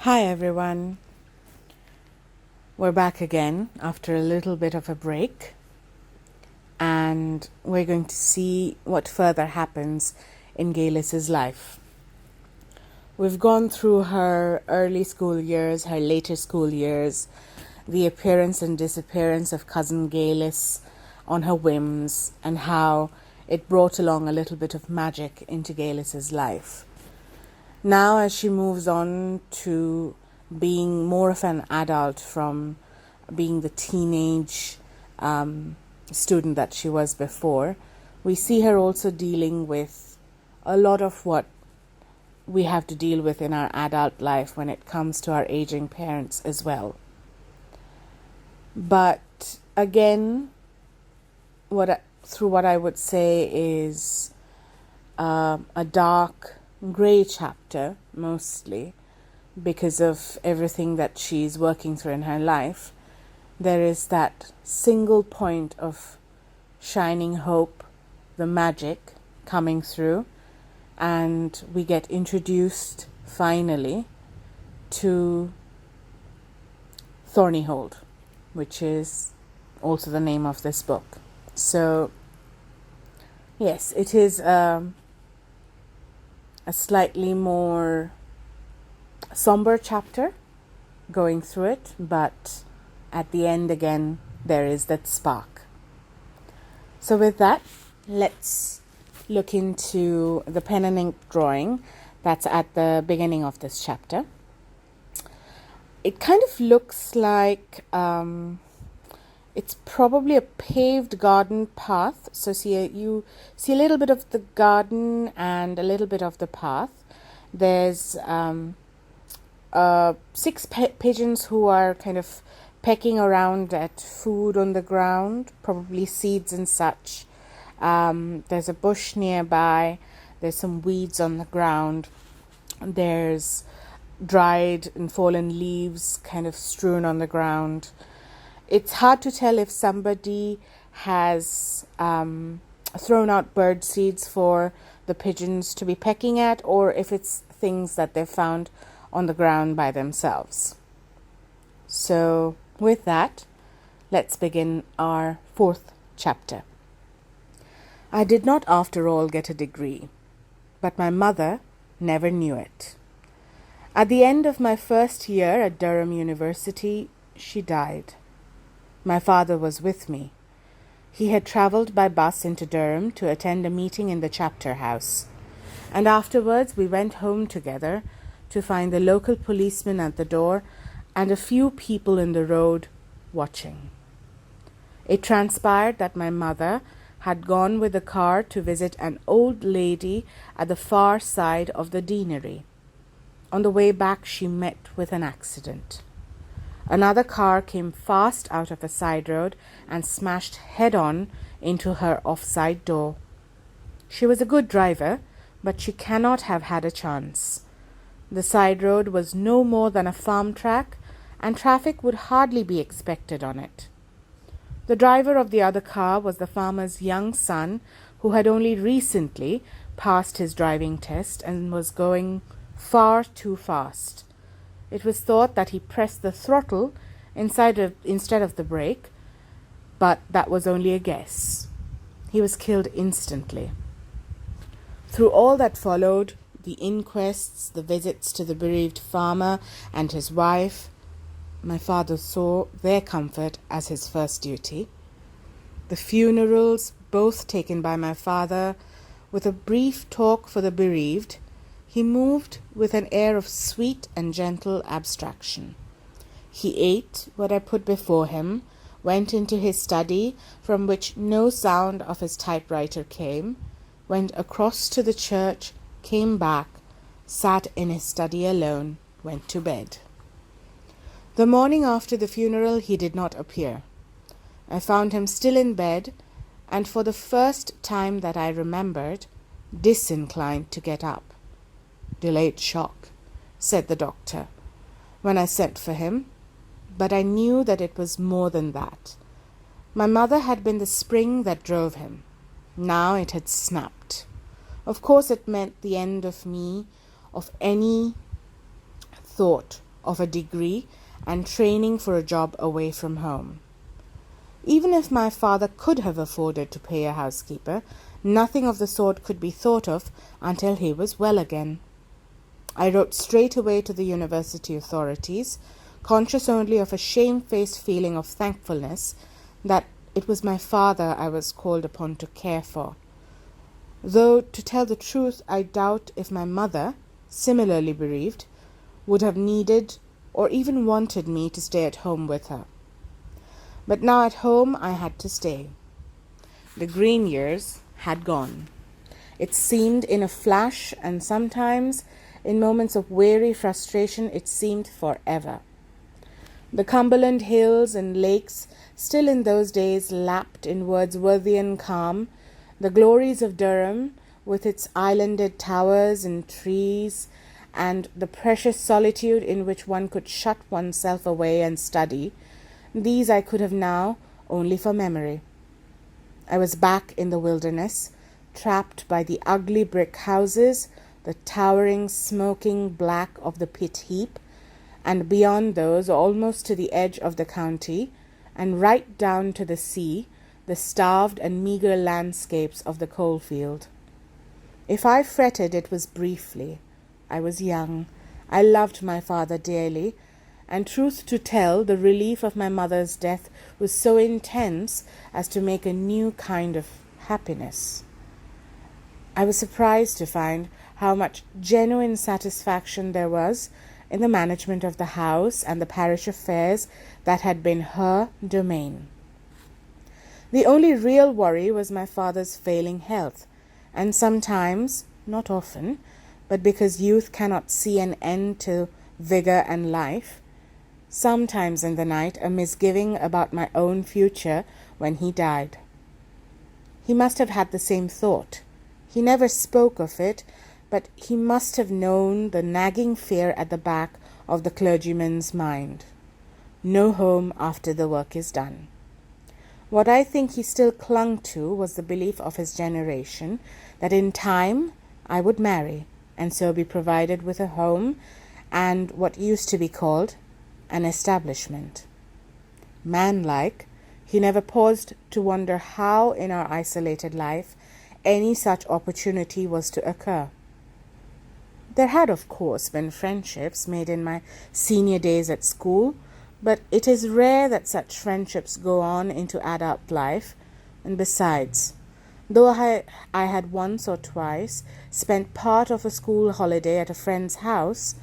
Hi everyone, we're back again after a little bit of a break, and we're going to see what further happens in Geillis' life. We've gone through her early school years, her later school years, the appearance and disappearance of cousin Geillis on her whims, and how it brought along a little bit of magic into Geillis' life. Now, as she moves on to being more of an adult from being the teenage student that she was before, we see her also dealing with a lot of what we have to deal with in our adult life when it comes to our aging parents as well. But again, what I would say is a dark grey chapter, mostly because of everything that she's working through in her life. There is that single point of shining hope, the magic coming through, and we get introduced finally to Thornyhold, which is also the name of this book. So yes, it is a slightly more somber chapter going through it, but at the end again there is that spark. So with that, let's look into the pen and ink drawing that's at the beginning of this chapter. It kind of looks like it's probably a paved garden path. So you see a little bit of the garden and a little bit of the path. There's 6 pigeons who are kind of pecking around at food on the ground, probably seeds and such. There's a bush nearby. There's some weeds on the ground. There's dried and fallen leaves kind of strewn on the ground. It's hard to tell if somebody has thrown out bird seeds for the pigeons to be pecking at, or if it's things that they've found on the ground by themselves. So with that, let's begin our 4th chapter. I did not after all get a degree, but my mother never knew it. At the end of my first year at Durham University, she died. My father was with me. He had travelled by bus into Durham to attend a meeting in the chapter house, and afterwards we went home together to find the local policeman at the door and a few people in the road watching. It transpired that my mother had gone with the car to visit an old lady at the far side of the deanery. On the way back, she met with an accident. Another car came fast out of a side road and smashed head-on into her off-side door. She was a good driver, but she cannot have had a chance. The side road was no more than a farm track, and traffic would hardly be expected on it. The driver of the other car was the farmer's young son, who had only recently passed his driving test and was going far too fast. It was thought that he pressed the throttle instead of the brake, but that was only a guess. He was killed instantly. Through all that followed, the inquests, the visits to the bereaved farmer and his wife, my father saw their comfort as his first duty. The funerals, both taken by my father, with a brief talk for the bereaved, he moved with an air of sweet and gentle abstraction. He ate what I put before him, went into his study, from which no sound of his typewriter came, went across to the church, came back, sat in his study alone, went to bed. The morning after the funeral he did not appear. I found him still in bed, and for the first time that I remembered, disinclined to get up. "Delayed shock," said the doctor, when I sent for him, but I knew that it was more than that. My mother had been the spring that drove him. Now it had snapped. Of course it meant the end of me, of any thought of a degree and training for a job away from home. Even if my father could have afforded to pay a housekeeper, nothing of the sort could be thought of until he was well again. I wrote straight away to the university authorities, conscious only of a shamefaced feeling of thankfulness that it was my father I was called upon to care for. Though, to tell the truth, I doubt if my mother, similarly bereaved, would have needed or even wanted me to stay at home with her. But now at home I had to stay. The green years had gone. It seemed in a flash, and sometimes, in moments of weary frustration, it seemed forever. The Cumberland hills and lakes, still in those days lapped in Wordsworthian calm, the glories of Durham, with its islanded towers and trees, and the precious solitude in which one could shut oneself away and study, these I could have now only for memory. I was back in the wilderness, trapped by the ugly brick houses, the towering, smoking black of the pit heap, and beyond those, almost to the edge of the county, and right down to the sea, the starved and meagre landscapes of the coalfield. If I fretted, it was briefly. I was young. I loved my father dearly, and truth to tell, the relief of my mother's death was so intense as to make a new kind of happiness. I was surprised to find how much genuine satisfaction there was in the management of the house and the parish affairs that had been her domain. The only real worry was my father's failing health, and sometimes, not often, but because youth cannot see an end to vigor and life, sometimes in the night a misgiving about my own future when he died. He must have had the same thought. He never spoke of it, but he must have known the nagging fear at the back of the clergyman's mind. No home after the work is done. What I think he still clung to was the belief of his generation that in time I would marry, and so be provided with a home and what used to be called an establishment. Manlike, he never paused to wonder how in our isolated life any such opportunity was to occur. There had, of course, been friendships made in my senior days at school, but it is rare that such friendships go on into adult life, and besides, though I had once or twice spent part of a school holiday at a friend's house,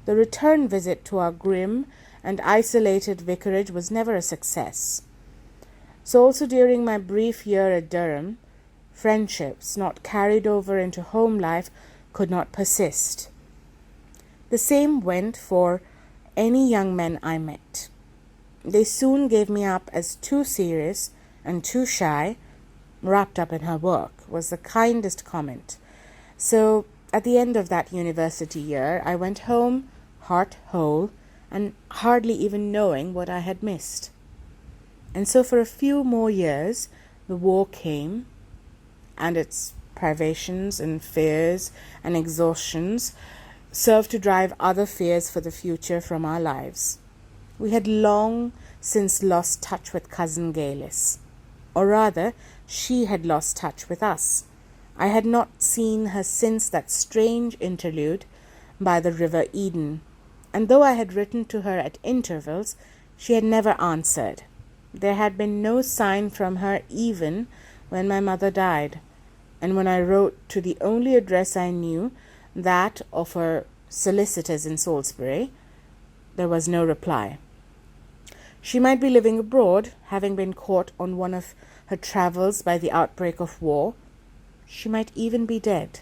the return visit to our grim and isolated vicarage was never a success. So also during my brief year at Durham, friendships not carried over into home life could not persist. The same went for any young men I met. They soon gave me up as too serious and too shy, wrapped up in her work, was the kindest comment. So at the end of that university year, I went home heart whole and hardly even knowing what I had missed. And so for a few more years, the war came, and its privations and fears and exhaustions served to drive other fears for the future from our lives. We had long since lost touch with cousin Geillis, or rather, she had lost touch with us. I had not seen her since that strange interlude by the River Eden, and though I had written to her at intervals, she had never answered. There had been no sign from her even when my mother died, and when I wrote to the only address I knew, that of her solicitors in Salisbury, there was no reply. She might be living abroad, having been caught on one of her travels by the outbreak of war. She might even be dead.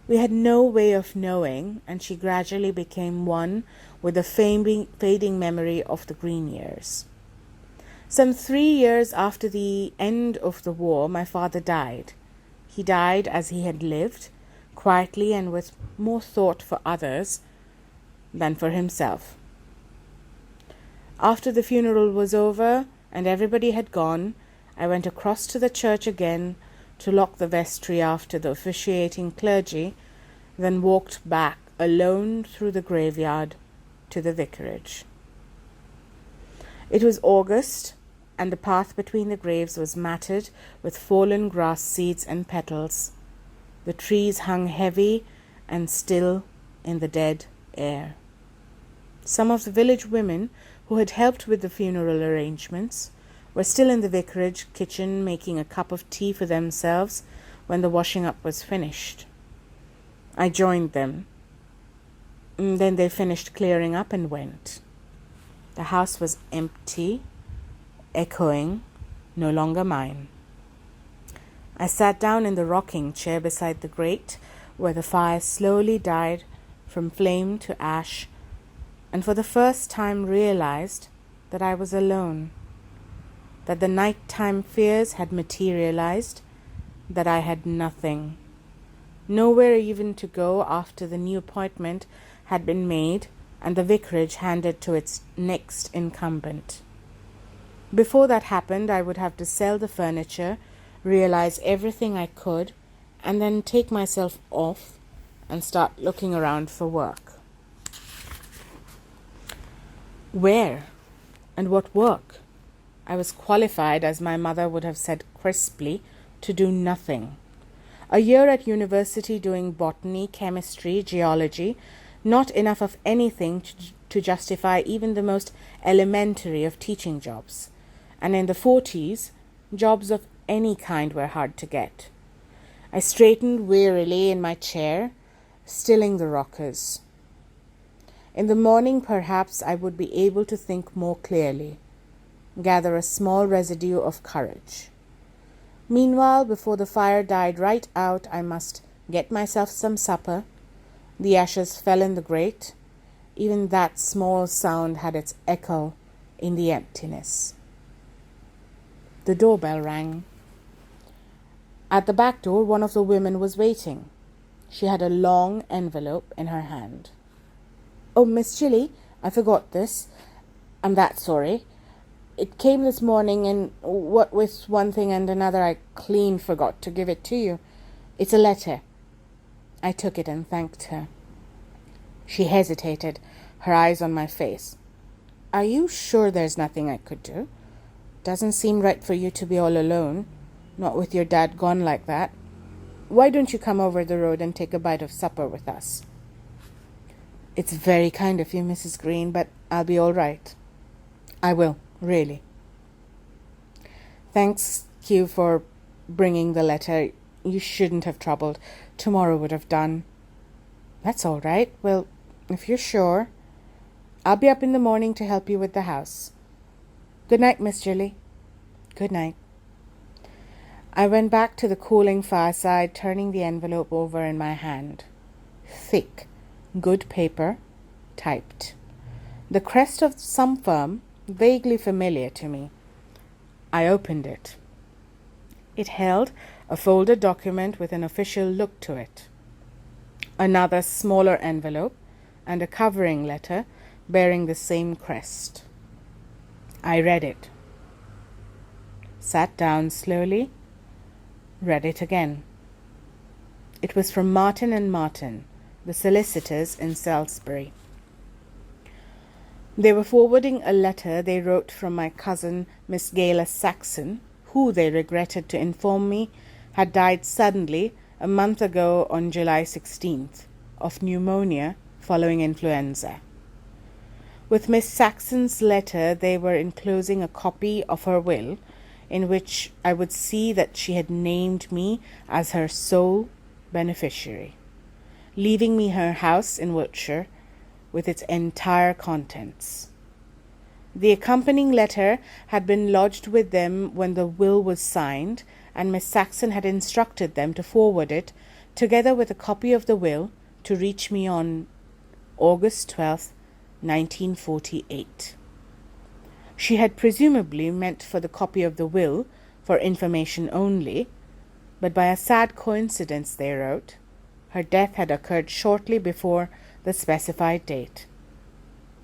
We had no way of knowing, and she gradually became one with the fading memory of the green years. Some 3 years after the end of the war, my father died. He died as he had lived, quietly and with more thought for others than for himself. After the funeral was over and everybody had gone, I went across to the church again to lock the vestry after the officiating clergy, then walked back alone through the graveyard to the vicarage. It was August, and the path between the graves was matted with fallen grass seeds and petals. The trees hung heavy and still in the dead air. Some of the village women who had helped with the funeral arrangements were still in the vicarage kitchen making a cup of tea for themselves when the washing up was finished. I joined them. Then they finished clearing up and went. The house was empty, echoing, no longer mine. I sat down in the rocking chair beside the grate, where the fire slowly died from flame to ash, and for the first time realized that I was alone, that the nighttime fears had materialized, that I had nothing, nowhere even to go after the new appointment had been made and the vicarage handed to its next incumbent. Before that happened, I would have to sell the furniture, realize everything I could, and then take myself off and start looking around for work. Where and what work? I was qualified, as my mother would have said crisply, to do nothing. A year at university doing botany, chemistry, geology, not enough of anything to justify even the most elementary of teaching jobs. And in the 40s, jobs of any kind were hard to get. I straightened wearily in my chair, stilling the rockers. In the morning, perhaps, I would be able to think more clearly, gather a small residue of courage. Meanwhile, before the fire died right out, I must get myself some supper. The ashes fell in the grate. Even that small sound had its echo in the emptiness. The doorbell rang. At the back door, one of the women was waiting. She had a long envelope in her hand. "Oh, Miss Chilly, I forgot this. I'm that sorry. It came this morning, and what with one thing and another, I clean forgot to give it to you. It's a letter." I took it and thanked her. She hesitated, her eyes on my face. "Are you sure there's nothing I could do? Doesn't seem right for you to be all alone, not with your dad gone like that. Why don't you come over the road and take a bite of supper with us?" "It's very kind of you, Mrs. Green, but I'll be all right." "I will, really." "Thanks you for bringing the letter. You shouldn't have troubled. Tomorrow would have done." "That's all right. Well, if you're sure, I'll be up in the morning to help you with the house. Good night, Miss Jilly." "Good night." I went back to the cooling fireside, turning the envelope over in my hand. Thick, good paper, typed. The crest of some firm, vaguely familiar to me. I opened it. It held a folded document with an official look to it. Another smaller envelope and a covering letter bearing the same crest. I read it. Sat down slowly, read it again. It was from Martin and Martin, the solicitors in Salisbury. They were forwarding a letter they wrote from my cousin, Miss Geillis Saxon, who, they regretted to inform me, had died suddenly a month ago on July 16th, of pneumonia following influenza. With Miss Saxon's letter, they were enclosing a copy of her will, in which I would see that she had named me as her sole beneficiary, leaving me her house in Wiltshire with its entire contents. The accompanying letter had been lodged with them when the will was signed, and Miss Saxon had instructed them to forward it, together with a copy of the will, to reach me on August 12th, 1948. She had presumably meant for the copy of the will, for information only, but by a sad coincidence, they wrote, her death had occurred shortly before the specified date.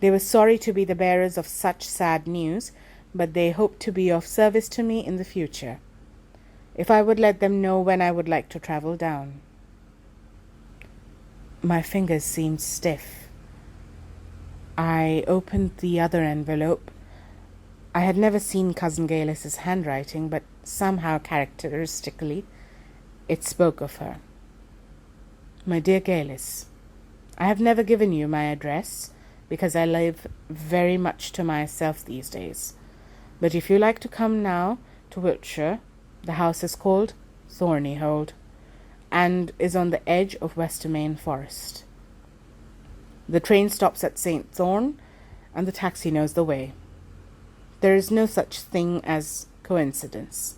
They were sorry to be the bearers of such sad news, but they hoped to be of service to me in the future, if I would let them know when I would like to travel down. My fingers seemed stiff. I opened the other envelope. I had never seen Cousin Geillis's handwriting, but somehow characteristically it spoke of her. My dear Geillis, I have never given you my address because I live very much to myself these days. But if you like to come now to Wiltshire, the house is called Thornyhold and is on the edge of Westermain Forest. The train stops at St. Thorn and the taxi knows the way. There is no such thing as coincidence.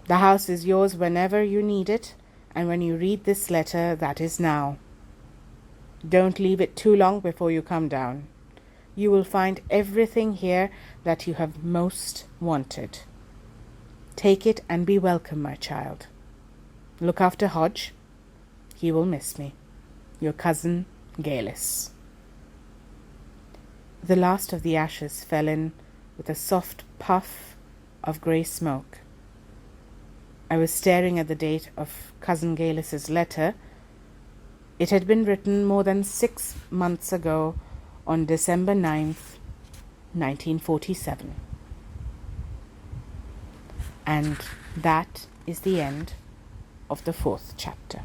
The house is yours whenever you need it, and when you read this letter, that is now. Don't leave it too long before you come down. You will find everything here that you have most wanted. Take it and be welcome, my child. Look after Hodge. He will miss me. Your cousin, Geillis. The last of the ashes fell in with a soft puff of grey smoke. I was staring at the date of Cousin Geillis's letter. It had been written more than 6 months ago on December 9th, 1947. And that is the end of the 4th chapter.